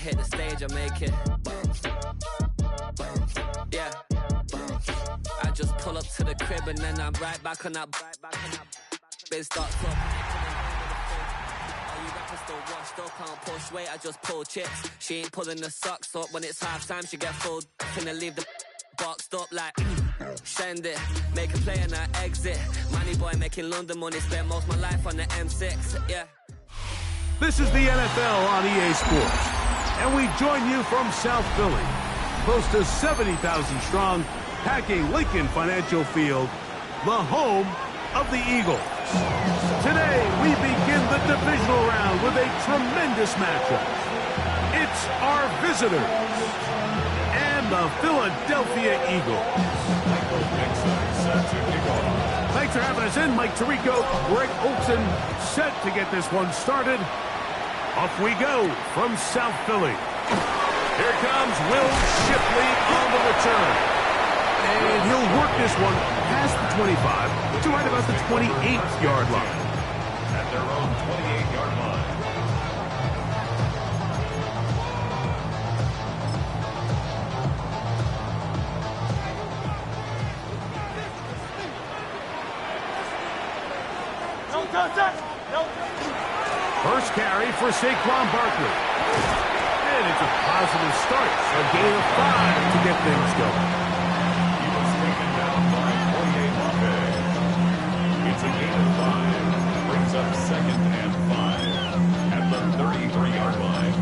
hit the stage, I make it. Yeah. I just pull up to the crib and then I'm right back on that. Biz starts up. All you rappers still washed up, can't push weight, I just pull chips. She ain't pulling the socks up. When it's half time, she get full. Finna leave the boxed up like send it, make a play and I exit. Money boy making London money, spent most of my life on the M6, yeah. This is the NFL on EA Sports, and we join you from South Philly, close to 70,000 strong, packing Lincoln Financial Field, the home of the Eagles. Today, we begin the divisional round with a tremendous matchup. It's our visitors and the Philadelphia Eagles. Thanks for having us in, Mike Tirico, Greg Olson, set to get this one started. Off we go from South Philly. Here comes Will Shipley on the return. And he'll work this one past the 25 to right about the 28-yard line. At their own 28-yard line. First carry for Saquon Barkley. And it's a positive start. A gain of 5 to get things going. He was taken down by 48 Buffet. It's a gain of 5. Brings up 2nd and 5 at the 33-yard line.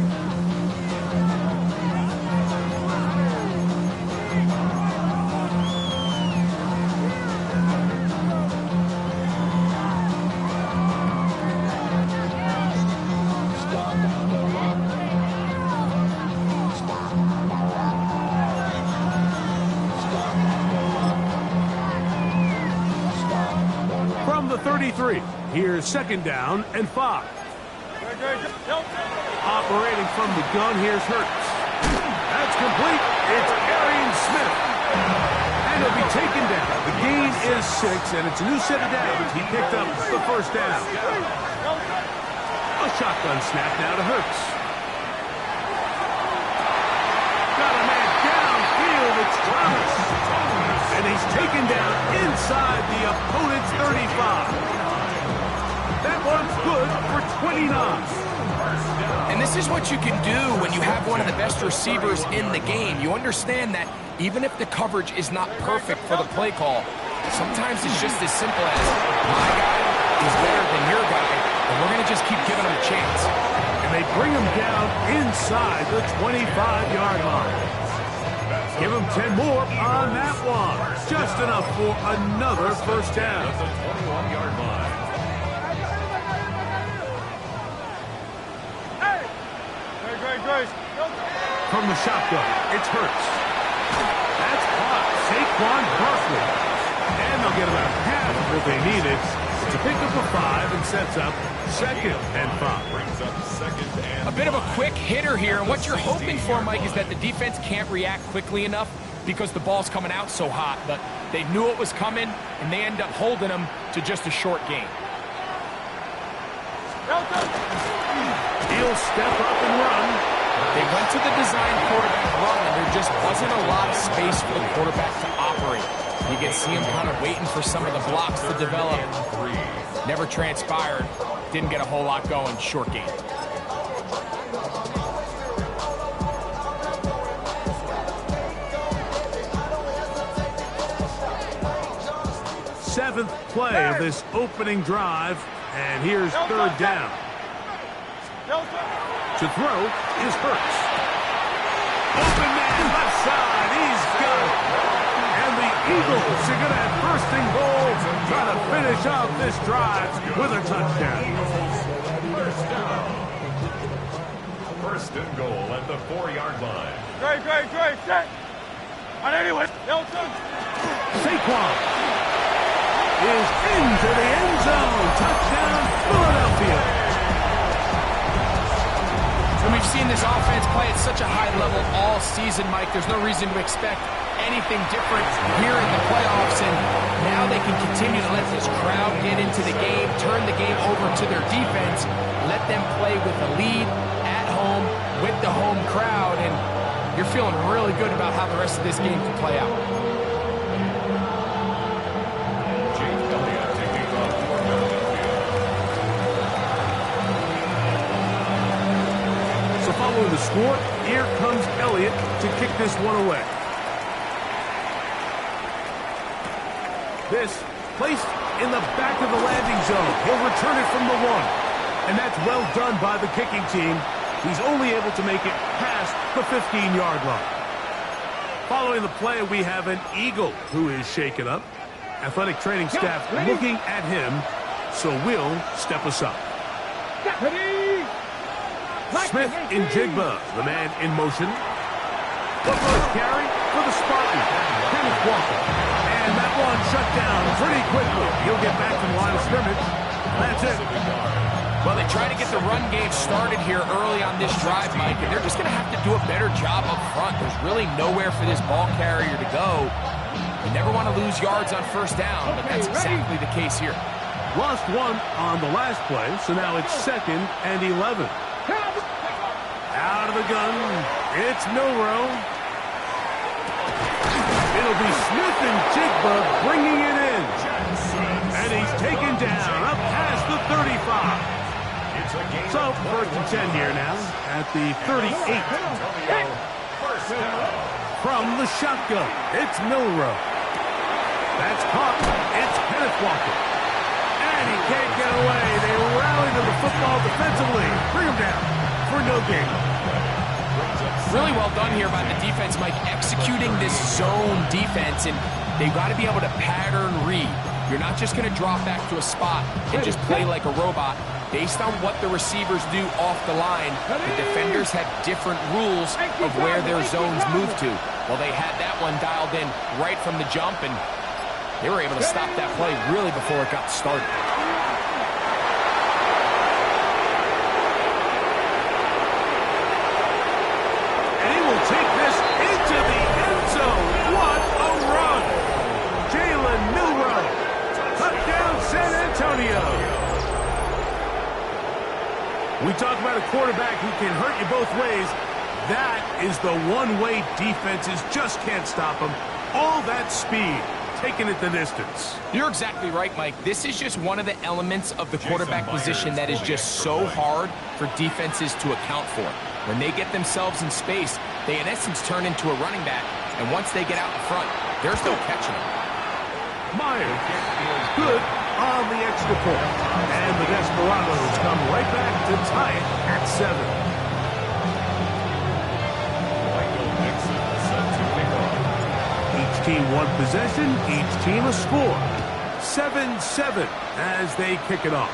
From the 33, here's 2nd down and 5. Operating from the gun, here's Hurts. That's complete. It's Arian Smith. And he'll be taken down. The gain is 6, and it's a new set of downs. He picked up the first down. A shotgun snap now to Hurts. Got a man downfield. It's Thomas. And he's taken down inside the opponent's 35. That one's good for 29. And this is what you can do when you have one of the best receivers in the game. You understand that even if the coverage is not perfect for the play call, sometimes it's just as simple as my guy is better than your guy, and we're going to just keep giving him a chance. And they bring him down inside the 25-yard line. Give him 10 more on that one. Just enough for another first down. That's a 21-yard line. From the shotgun, it's Hurts. That's caught. Saquon Barkley. And they'll get about half of what they needed. It's a pickup of 5 and sets up 2nd and 5. Brings up 2nd and A bit of a quick hitter here, and what you're hoping for, Mike, is that the defense can't react quickly enough because the ball's coming out so hot. But they knew it was coming, and they end up holding them to just a short gain. He'll step up and run. They went to the design quarterback run, and there just wasn't a lot of space for the quarterback to operate. You can see him kind of waiting for some of the blocks to develop. Never transpired. Didn't get a whole lot going. Short game. Seventh play of this opening drive, and here's 3rd down. To throw is Hurts. Open man left side, he's got it. And the Eagles are going to have 1st and goal, trying to finish off this drive with a touchdown. 1st and goal at the 4-yard line. Great, set. On anyway, Saquon is into the end zone. Touchdown, Philadelphia. And we've seen this offense play at such a high level all season, Mike. There's no reason to expect anything different here in the playoffs. And now they can continue to let this crowd get into the game, turn the game over to their defense, let them play with a lead at home, with the home crowd, and you're feeling really good about how the rest of this game can play out. So following the score, here comes Elliott to kick this one away. This placed in the back of the landing zone. He'll return it from the 1. And that's well done by the kicking team. He's only able to make it past the 15-yard line. Following the play, we have an Eagle who is shaken up. Athletic training staff looking at him, so we'll step aside. Smith in Jigba, the man in motion. The first carry for the Spartan, Kenneth Walker. And that one shut down pretty quickly. He'll get back to the line of scrimmage. That's it. Well, they try to get the run game started here early on this drive, Mike, and they're just going to have to do a better job up front. There's really nowhere for this ball carrier to go. You never want to lose yards on first down, but that's exactly the case here. Lost 1 on the last play, so now it's 2nd and 11. Out of the gun, it's Milrow. It'll be Smith and Jigba bringing it in. And he's taken down up past the 35. So, 1st and 10 here now at the 38. From the shotgun, it's Milrow. That's caught. It's Kenneth Walker. And he can't get away. They rally to the football defensively. Bring him down for no gain. Really well done here by the defense, Mike, executing this zone defense, and they've got to be able to pattern read. You're not just going to drop back to a spot and just play like a robot. Based on what the receivers do off the line, the defenders have different rules of where their zones move to. Well, they had that one dialed in right from the jump, and they were able to stop that play really before it got started. And he will take this into the end zone. What a run! Jalen Milrow. Touchdown, San Antonio. We talk about a quarterback who can hurt you both ways. That is the one-way defenses just can't stop him. All that speed, taking it the distance. You're exactly right, Mike. This is just one of the elements of the quarterback position that is just so hard for defenses to account for. When they get themselves in space, they in essence turn into a running back. And once they get out in front, there's no catching them. Myers, good on the extra point. And the Desperados come right back to tie it at 7. Each team one possession, each team a score. 7-7 as they kick it off.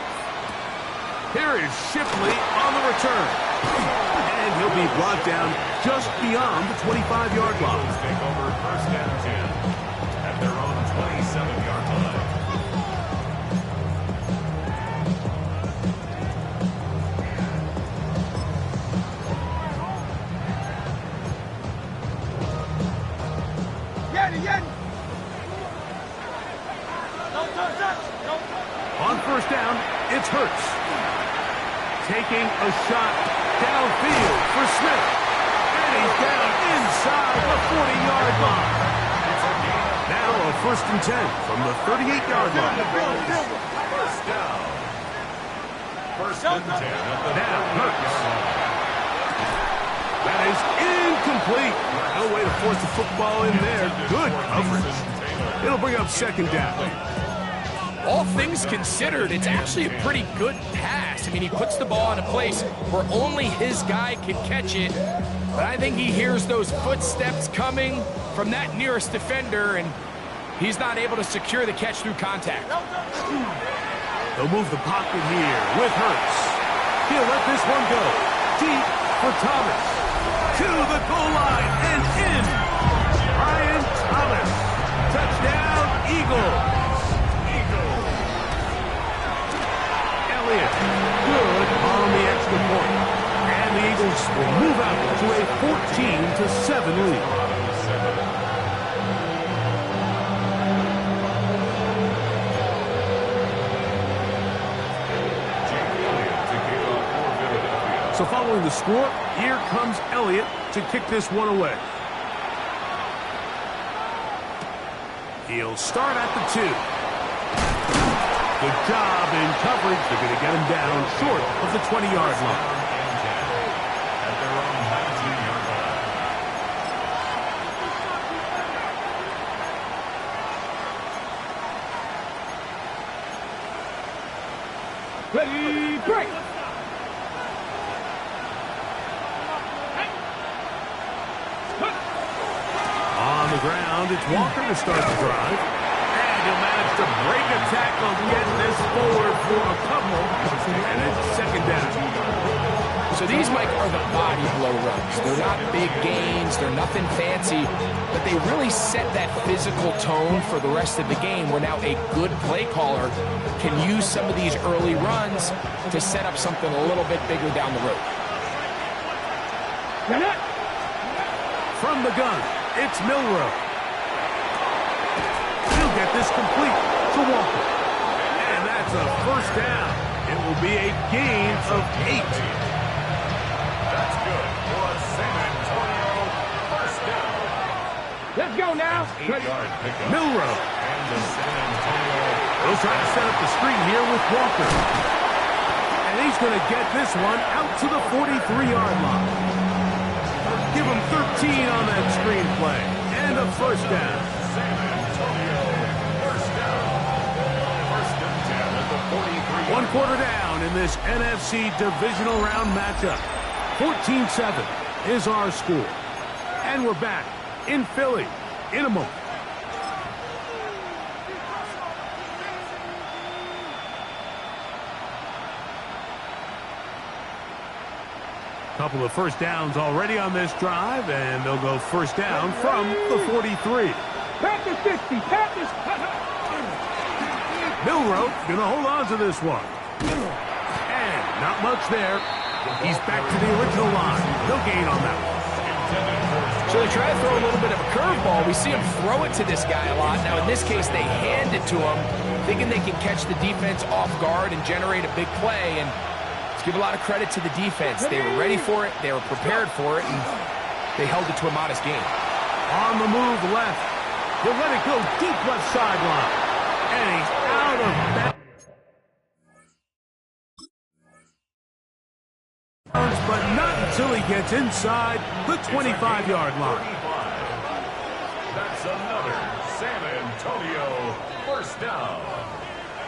Here is Shipley on the return. And he'll be brought down just beyond the 25-yard line. Take over 1st and 10 at their own 27-yard line. On 1st down, it's Hurts. Taking a shot downfield for Smith. And he's down inside the 40-yard line. Now a 1st and 10 from the 38-yard line. 1st down. 1st and 10 at the Now Hurts. That is incomplete. No way to force the football in there. Good coverage. It'll bring up 2nd down. All things considered, it's actually a pretty good pass. I mean, he puts the ball in a place where only his guy can catch it. But I think he hears those footsteps coming from that nearest defender, and he's not able to secure the catch through contact. They'll move the pocket here with Hurts. He'll let this one go. Deep for Thomas. To the goal line and in. Brian Thomas. Touchdown, Eagles. Elliott, good on the extra point. And the Eagles will move out to a 14-7 lead. So following the score, here comes Elliott to kick this one away. He'll start at the 2. Good job in coverage. They're going to get him down short of the 20-yard line. At their own 19-yard line. Ready, break! On the ground, it's Walker to start the drive. And he'll manage to break a tackle, get this forward for a couple, and it's second down. So these, Mike, are the body blow runs. They're not big gains, they're nothing fancy, but they really set that physical tone for the rest of the game where now a good play caller can use some of these early runs to set up something a little bit bigger down the road. From the gun, it's Milrow. He'll get this complete to Walker. And that's a first down. It will be a gain of 8. That's good for a San Antonio first down. Let's go now. 8-yard pickup. Milrow. And the San Antonio They'll try to set up the screen here with Walker. And he's going to get this one out to the 43-yard line. Give him 13 on that screen play. And a first down. San Antonio first down. First and 10 at the 43. 1 quarter down in this NFC divisional round matchup. 14-7 is our score. And we're back in Philly in a moment. Couple of first downs already on this drive, and they'll go first down from the 43. Panthers 60, Panthers. Milrow going to hold on to this one. And not much there. He's back to the original line. No gain on that one. So they try to throw a little bit of a curveball. We see him throw it to this guy a lot. Now, in this case, they hand it to him, thinking they can catch the defense off guard and generate a big play. And let's give a lot of credit to the defense. They were ready for it, they were prepared for it, and they held it to a modest gain. On the move left. He'll let it go deep left sideline. And he's out of bounds. But not until he gets inside the 25-yard line. That's another San Antonio first down.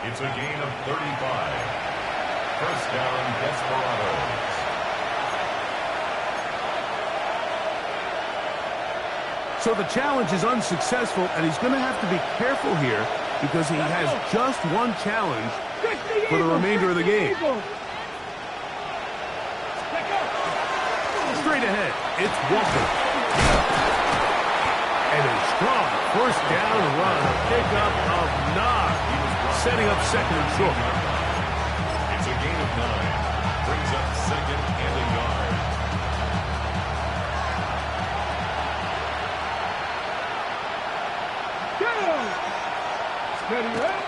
It's a gain of 35. First down, Desperados. So the challenge is unsuccessful, and he's going to have to be careful here because he has just one challenge for the remainder of the game. Straight ahead, it's Walker. And a strong first down run. Pickup of 9. Setting up second and short. It's a gain of 9. Brings up second and a yard. Steady, right?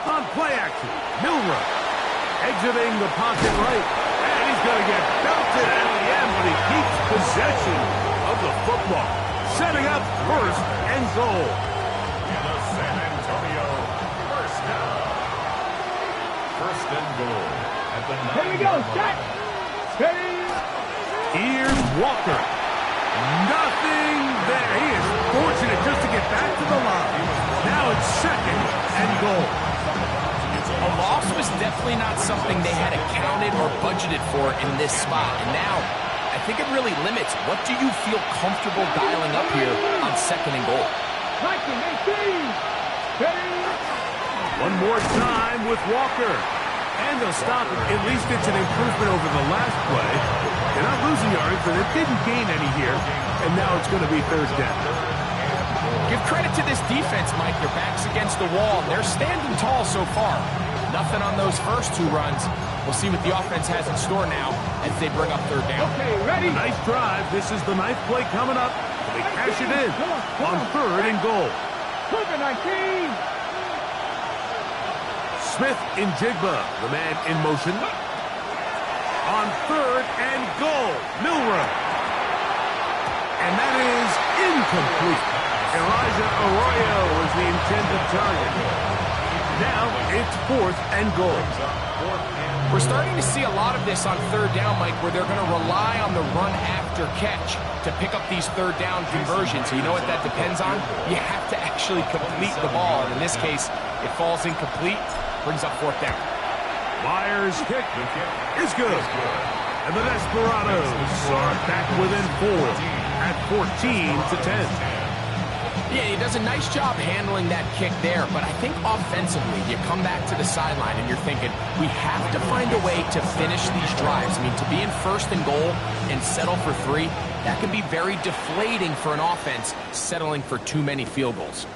On play action, Milrow. Exiting the pocket right. And he's going to get belted at the end, but he keeps possession of the football. Setting up first and goal. And a San Antonio first down. First and goal at the 9-yard line. Here we go, set. Steady. Here's Walker. Nothing there. He is fortunate just to get back to the line. Now it's second and goal. A loss was definitely not something they had accounted or budgeted for in this spot. And now, I think it really limits what do you feel comfortable dialing up here on second and goal. One more time with Walker. And they'll stop it. At least it's an improvement over the last play. They're not losing yards, but it didn't gain any here. And now it's going to be third down. Give credit to this defense, Mike. Their back's against the wall. They're standing tall so far. Nothing on those first 2 runs. We'll see what the offense has in store now as they bring up third down. Okay, ready? Nice drive. This is the 9th play coming up. They cash it in on third and goal. COVID-19. Smith in Jigba, the man in motion. On third and goal. Milrow. And that is incomplete. Elijah Arroyo was the intended target. Now it's fourth and goal. We're starting to see a lot of this on third down, Mike, where they're going to rely on the run after catch to pick up these third down conversions. You know what that depends on? You have to actually complete the ball. And in this case, it falls incomplete, brings up fourth down. Myers' kick is good. And the Desperados are back within 4 at 14-10. Yeah, he does a nice job handling that kick there, but I think offensively, you come back to the sideline and you're thinking, we have to find a way to finish these drives. I mean, to be in first and goal and settle for 3, that can be very deflating for an offense settling for too many field goals.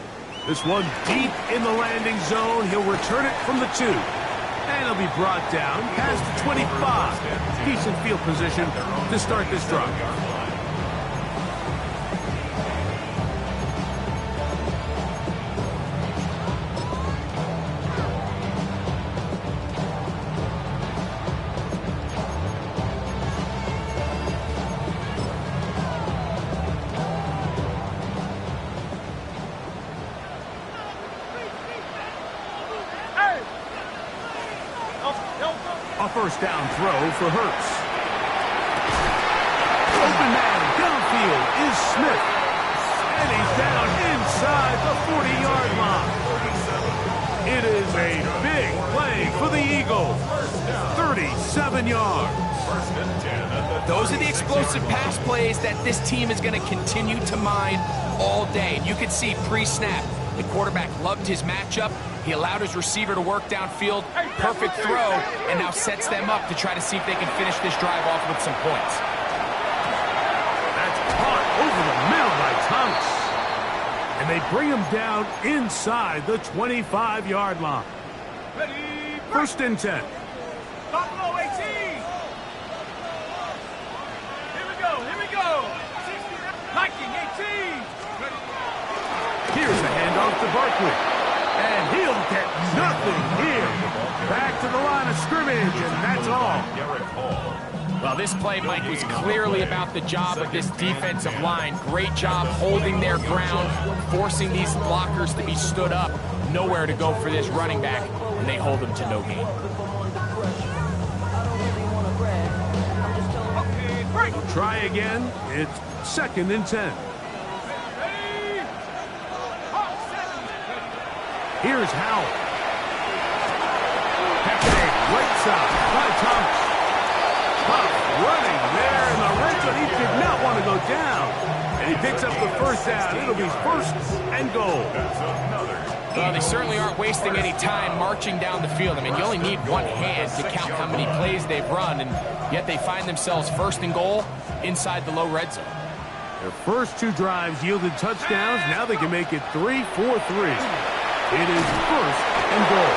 This one deep in the landing zone. He'll return it from the 2. And he'll be brought down past the 25. Decent field position to start this drive. A first down throw for Hurts. Open man downfield is Smith. And he's down inside the 40-yard line. It is a big play for the Eagles. 37 yards. Those are the explosive pass plays that this team is going to continue to mine all day. And you can see pre-snap, the quarterback loved his matchup. He allowed his receiver to work downfield, perfect throw, and now sets them up to try to see if they can finish this drive off with some points. That's caught over the middle by Thomas. And they bring him down inside the 25-yard line. First and 10. Buffalo 18. Here we go. 19, 18. Here's the handoff to Barkley. And he'll get nothing here. Back to the line of scrimmage, and that's all. Well, this play, Mike, was clearly about the job of this defensive line. Great job holding their ground, forcing these blockers to be stood up. Nowhere to go for this running back, and they hold him to no gain. Try again. It's second and 10. Here's Howell. Pepe, right side by Thomas. Tough running there in the red zone. He did not want to go down. And he picks up the first down. It'll be first and goal. Well, they certainly aren't wasting any time marching down the field. I mean, you only need one hand to count how many plays they've run, and yet they find themselves first and goal inside the low red zone. Their first 2 drives yielded touchdowns. Now they can make it 3-4-3. It is first and goal.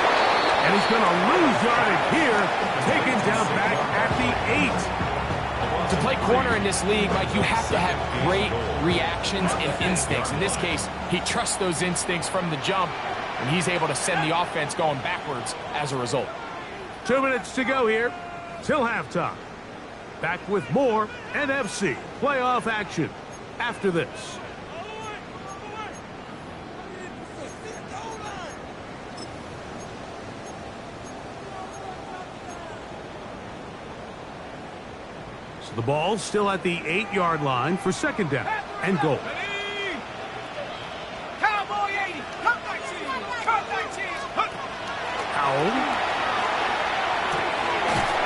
And he's going to lose yardage here, taken down back at the 8. To play corner in this league, Mike, you have to have great reactions and instincts. In this case, he trusts those instincts from the jump, and he's able to send the offense going backwards as a result. 2 minutes to go here till halftime. Back with more NFC playoff action after this. So the ball's still at the 8-yard line for second down and goal. Cowboy 80. Cut 19. Howell.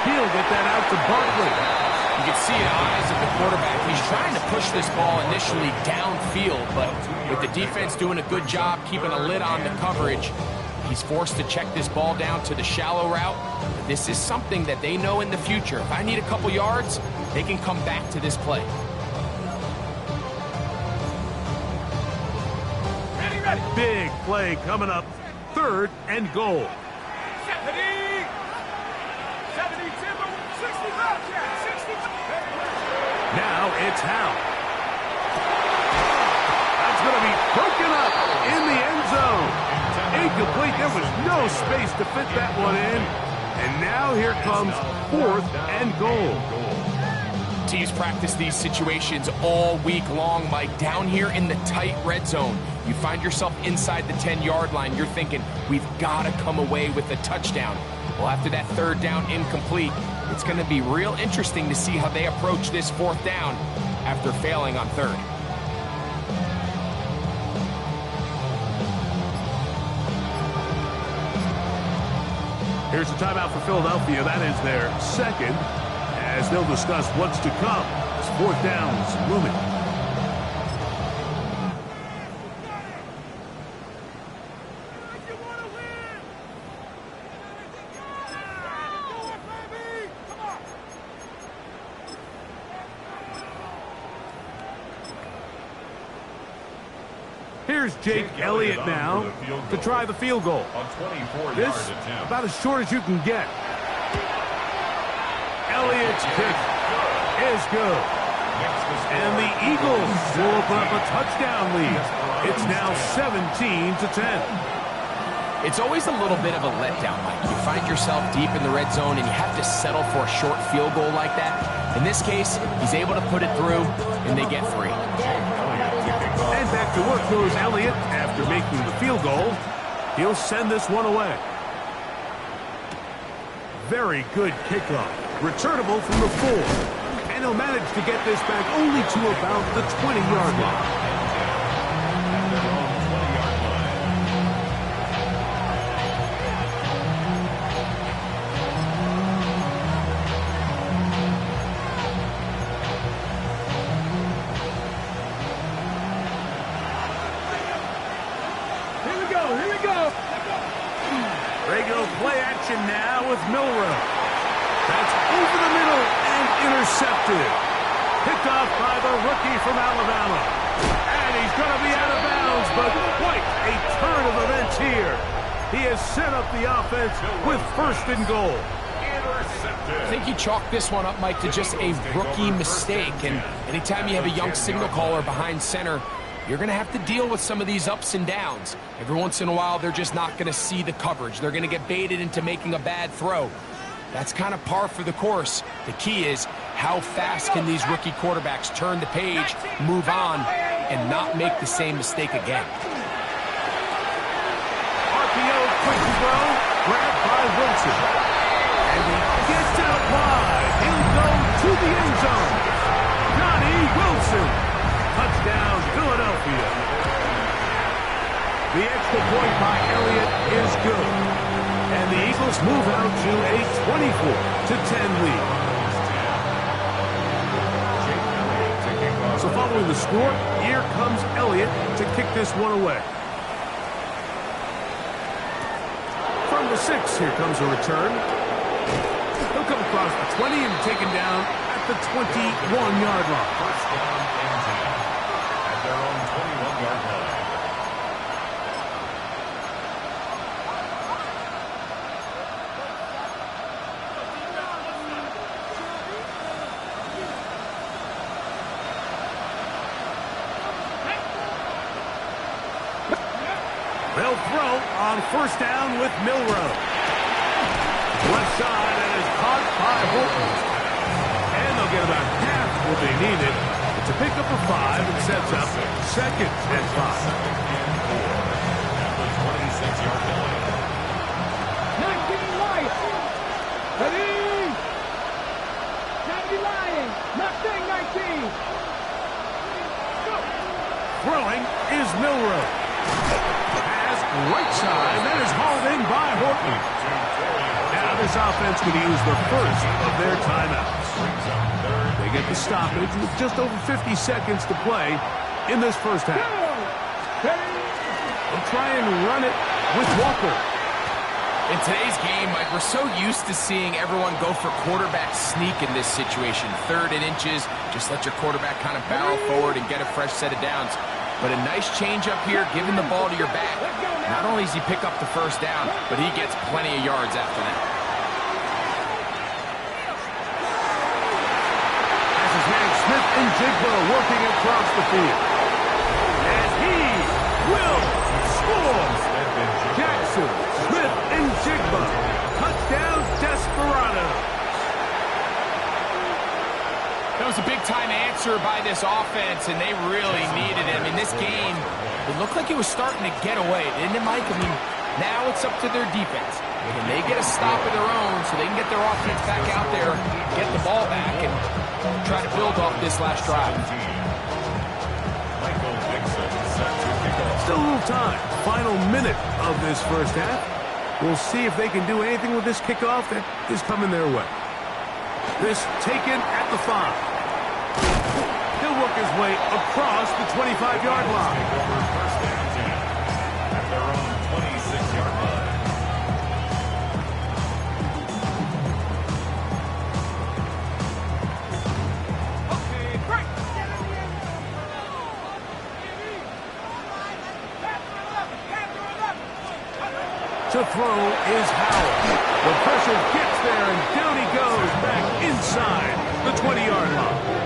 He'll get that out to Barkley. You can see in the eyes of the quarterback, he's trying to push this ball initially downfield, but with the defense doing a good job keeping a lid on the coverage, he's forced to check this ball down to the shallow route. This is something that they know in the future. If I need a couple yards, they can come back to this play. Ready. Big play coming up. Third and goal. 65. Now it's Howell. That's going to be broken up in the end zone. Incomplete. There was no space to fit that one in. And now here comes 4th and goal. Teams practice these situations all week long, Mike. Down here in the tight red zone, you find yourself inside the 10-yard line. You're thinking, we've got to come away with a touchdown. Well, after that 3rd down incomplete, it's going to be real interesting to see how they approach this 4th down after failing on 3rd. Here's a timeout for Philadelphia. That is their 2nd, as they'll discuss what's to come as 4th down's looming. Here's Jake Elliott now to try the field goal. This about as short as you can get. Elliott's kick is good. And the Eagles will open up a touchdown lead. It's now 17-10. It's always a little bit of a letdown, Mike. You find yourself deep in the red zone and you have to settle for a short field goal like that. In this case, he's able to put it through and they get 3. And back to work goes Elliott after making the field goal. He'll send this one away. Very good kickoff. Returnable from the 4. And he'll manage to get this back only to about the 20-yard line. Regular play action now with Milrow. That's over the middle and intercepted. Picked off by the rookie from Alabama. And he's going to be out of bounds, but quite a turn of events here. He has set up the offense with 1st and goal. I think you chalk this one up, Mike, to just a rookie mistake. And anytime you have a young signal caller behind center, you're going to have to deal with some of these ups and downs. Every once in a while, they're just not going to see the coverage. They're going to get baited into making a bad throw. That's kind of par for the course. The key is how fast can these rookie quarterbacks turn the page, move on, and not make the same mistake again. RPO quick throw, grabbed by Wilson. And he gets out wide. He'll go to the end zone. Johnny Wilson. Touchdown, Philadelphia. The extra point by Elliott is good. And the Eagles move out to a 24-10 lead. So following the score, here comes Elliott to kick this one away. From the 6, here comes a return. He'll come across the 20 and taken down at the 21-yard line. First down and 10 at their own 21-yard line. They'll throw on 1st down with Milrow. Left side and is caught by Horton. And they'll get about half what they needed. It's a pickup of 5 and sets up 2nd and 5. At the 26-yard line. 19 Lions. Ready? 90 Lions. Mustang 19. Throwing is Milrow. Pass right side. That is hauled in by Horton. Now this offense could use the first of their timeouts. They get the stoppage with just over 50 seconds to play in this first half. They'll try and run it with Walker. In today's game, Mike, we're so used to seeing everyone go for quarterback sneak in this situation. 3rd and inches, just let your quarterback kind of barrel forward and get a fresh set of downs. But a nice change up here, giving the ball to your back. Not only does he pick up the 1st down, but he gets plenty of yards after that. As his man Smith and Jigba working across the field. And he will score. Jackson, Smith, and Jigba. Touchdown, That was a big-time answer by this offense, and they really needed him. In this game, it looked like it was starting to get away, didn't it, Mike? I mean, now it's up to their defense. Can they get a stop of their own so they can get their offense back out there, get the ball back, and try to build off this last drive? Still a little time. Final minute of this first half. We'll see if they can do anything with this kickoff that is coming their way. This taken at the 5. He'll work his way across the 25-yard line. First down 10 at their own 26-yard line. To throw is Howell. The pressure gets there, and down he goes back inside the 20-yard line.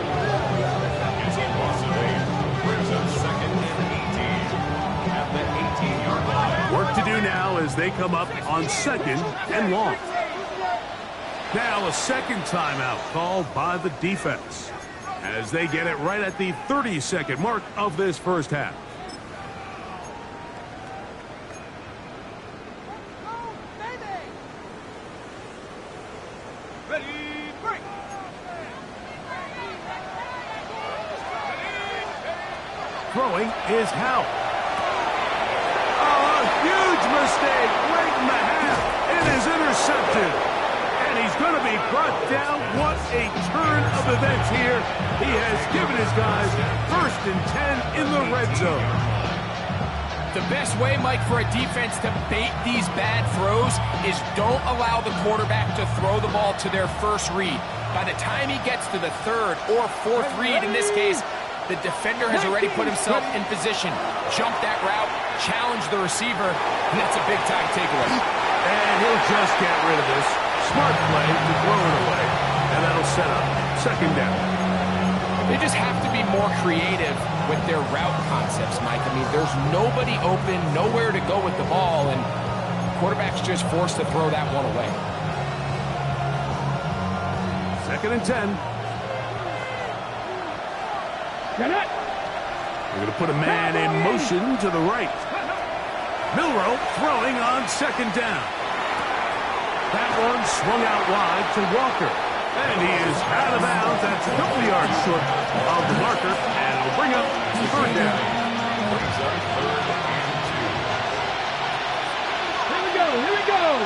It's a loss of 8. Brings up second and 18 at the 18-yard line. Work to do now as they come up on second and long. Now a second timeout called by the defense as they get it right at the 30-second mark of this first half. Throwing is Howell. Oh, a huge mistake late in the half. It is intercepted. And he's going to be brought down. What a turn of events here. He has given his guys 1st and 10 in the red zone. The best way, Mike, for a defense to bait these bad throws is don't allow the quarterback to throw the ball to their first read. By the time he gets to the 3rd or 4th read, in this case, the defender has already put himself in position, jumped that route, challenged the receiver, and that's a big-time takeaway. And he'll just get rid of this. Smart play to throw it away, and that'll set up second down. They just have to be more creative with their route concepts, Mike. I mean, there's nobody open, nowhere to go with the ball, and quarterback's just forced to throw that one away. Second and 10. Get it! We're going to put a man in motion to the right. Milroe throwing on second down. That one swung out wide to Walker. And he is out of bounds. That's a couple yards short of the marker. And it'll bring up third down. Here we go, here we go!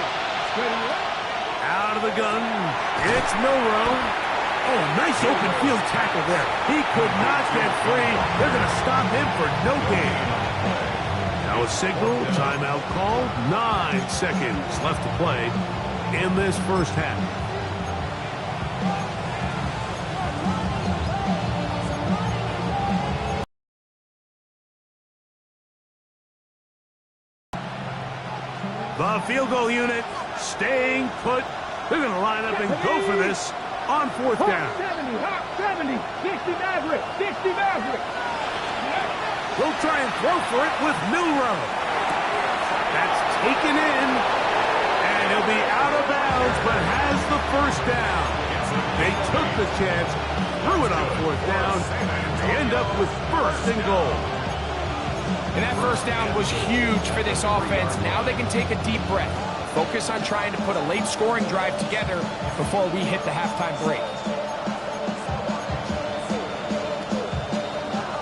Out of the gun, it's Milroe. Oh, nice open field tackle there. He could not get free. They're going to stop him for no gain. Now a signal, timeout called. 9 seconds left to play in this first half. The field goal unit staying put. They're going to line up and go for this on 4th down. 70, 60 Maverick, 60 Maverick. They'll try and throw for it with Milroe. That's taken in, and he'll be out of bounds, but has the first down. They took the chance, threw it on 4th down. They end up with 1st and goal. And that first down was huge for this offense. Now they can take a deep breath. Focus on trying to put a late scoring drive together before we hit the halftime break.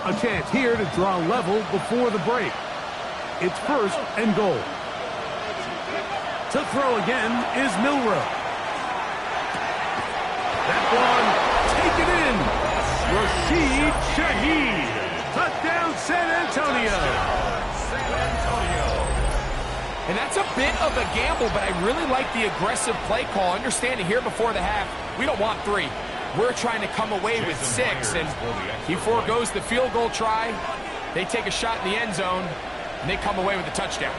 A chance here to draw level before the break. It's 1st and goal. To throw again is Milroe. That one taken in. Rashid Shaheed. Touchdown San Antonio. And that's a bit of a gamble, but I really like the aggressive play call. Understanding here before the half, we don't want 3. We're trying to come away with 6, and he forgoes the field goal try. They take a shot in the end zone, and they come away with a touchdown.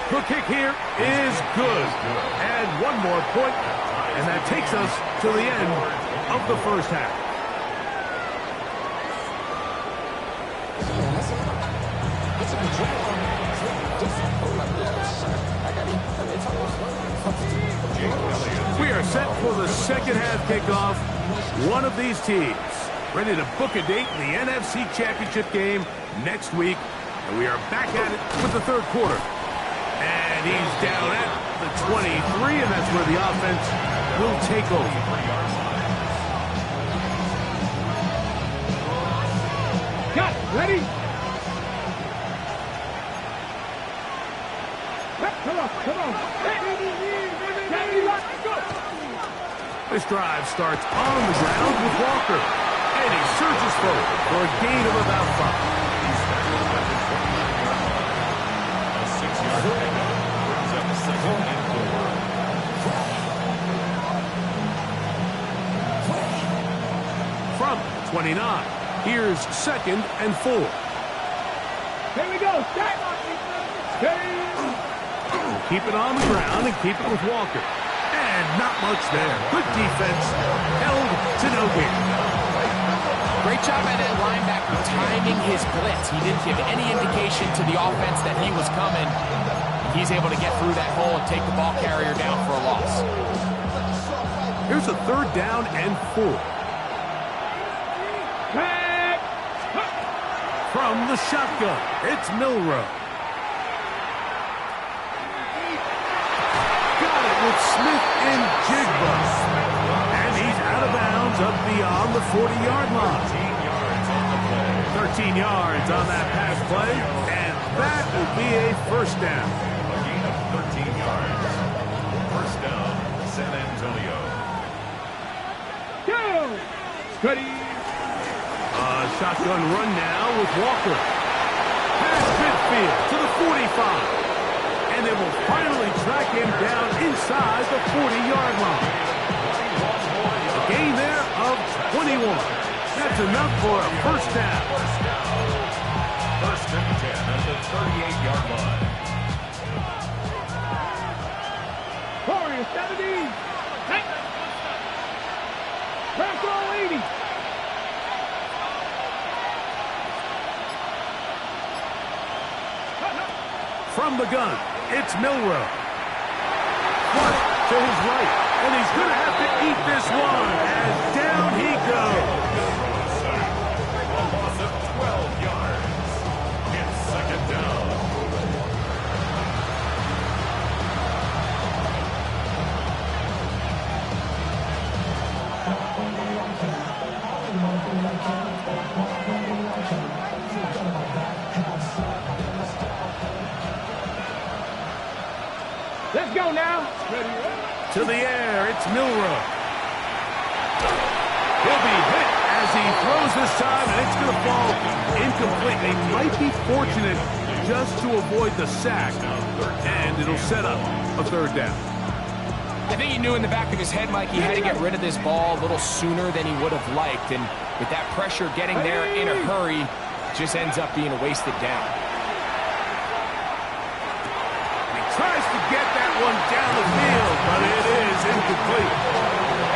The kick here is good. And one more point, and that takes us to the end of the first half. We are set for the second half kickoff. One of these teams ready to book a date in the NFC Championship game next week. And we are back at it with the third quarter. And he's down at the 23, and that's where the offense will take over. Cut. Ready? Come on. Come on. This drive starts on the ground with Walker. And he surges forward for a gain of about 5. A 6-yard pickup brings up a second and 4. From 29, here's second and 4. Here we go. Stay. Keep it on the ground and keep it with Walker. And not much there. Good defense. Held to no gain. Great job by that linebacker timing his blitz. He didn't give any indication to the offense that he was coming. He's able to get through that hole and take the ball carrier down for a loss. Here's a third down and 4. From the shotgun, it's Milrow. Got it with Smith and Jigba. And he's out of bounds up beyond the 40-yard line. 13 yards on that pass play, and that will be a first down. A gain of 13 yards. First down, San Antonio. Go. Ready. Shotgun run now with Walker. Past midfield to the 45. And they will finally track him down inside the 40-yard line. A gain there of 21. That's enough for a first down. First and 10 at the 38-yard line. 70. Press all 80. From the gun, it's Milrow. One to his right, and he's going to have to eat this one as down he goes. A loss of 12 yards. It's second down. Let's go now. To the air, it's Milrow. He'll be hit as he throws this time, and it's going to fall incomplete. They might be fortunate just to avoid the sack, and it'll set up a third down. I think he knew in the back of his head, Mike, he had to get rid of this ball a little sooner than he would have liked, and with that pressure getting there in a hurry, just ends up being a wasted down. Tries to get that one down the field, but it is incomplete.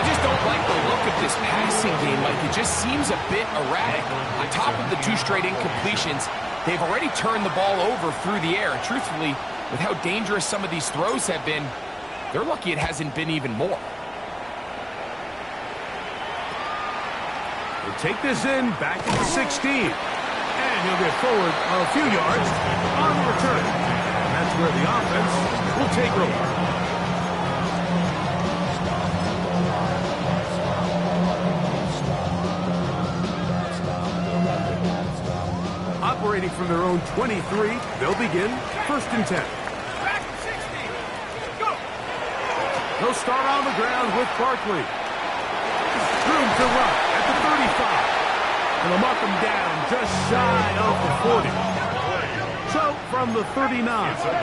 I just don't like the look of this passing game. Like, it just seems a bit erratic. On top of the 2 straight incompletions, they've already turned the ball over through the air. And truthfully, with how dangerous some of these throws have been, they're lucky it hasn't been even more. We'll take this in back at the 16. And he'll get forward a few yards on the return. That's where the offense will take over. Operating from their own 23, they'll begin first and 10. They'll start on the ground with Barkley. Room to run at the 35. And they'll mark him down just shy of the 40. So, from the 39,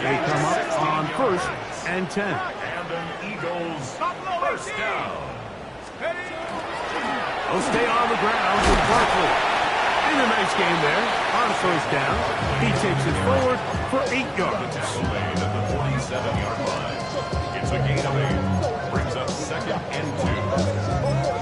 they come up on first and 10. And an Eagles first down. They'll stay on the ground with Barkley. And a nice game there on first down. He takes it forward for 8 yards. Tackle made at the 47-yard line. It's a gain of 8. Brings up second and 2.